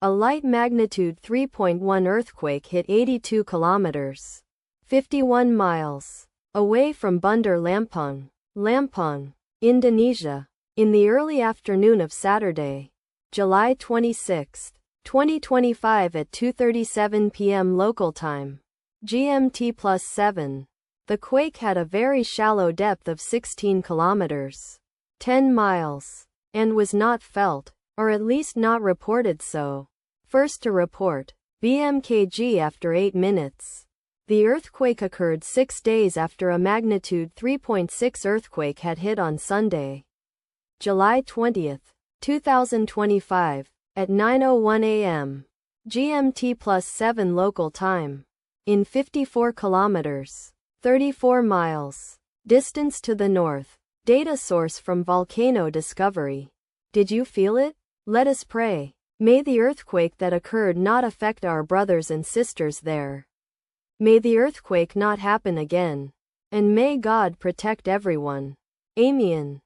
A light magnitude 3.1 earthquake hit 82 kilometers, 51 miles, away from Bandar Lampung, Indonesia, in the early afternoon of Saturday, July 26, 2025 at 2:37 p.m. local time, GMT+7. The quake had a very shallow depth of 16 kilometers, 10 miles, and was not felt, or at least not reported so. First to report, BMKG after 8 minutes. The earthquake occurred 6 days after a magnitude 3.6 earthquake had hit on Sunday, July 20, 2025, at 9:01 a.m. GMT+7 local time, in 54 kilometers, 34 miles, distance to the north. Data source from Volcano Discovery. Did you feel it? Let us pray. May the earthquake that occurred not affect our brothers and sisters there. May the earthquake not happen again. And may God protect everyone. Amen.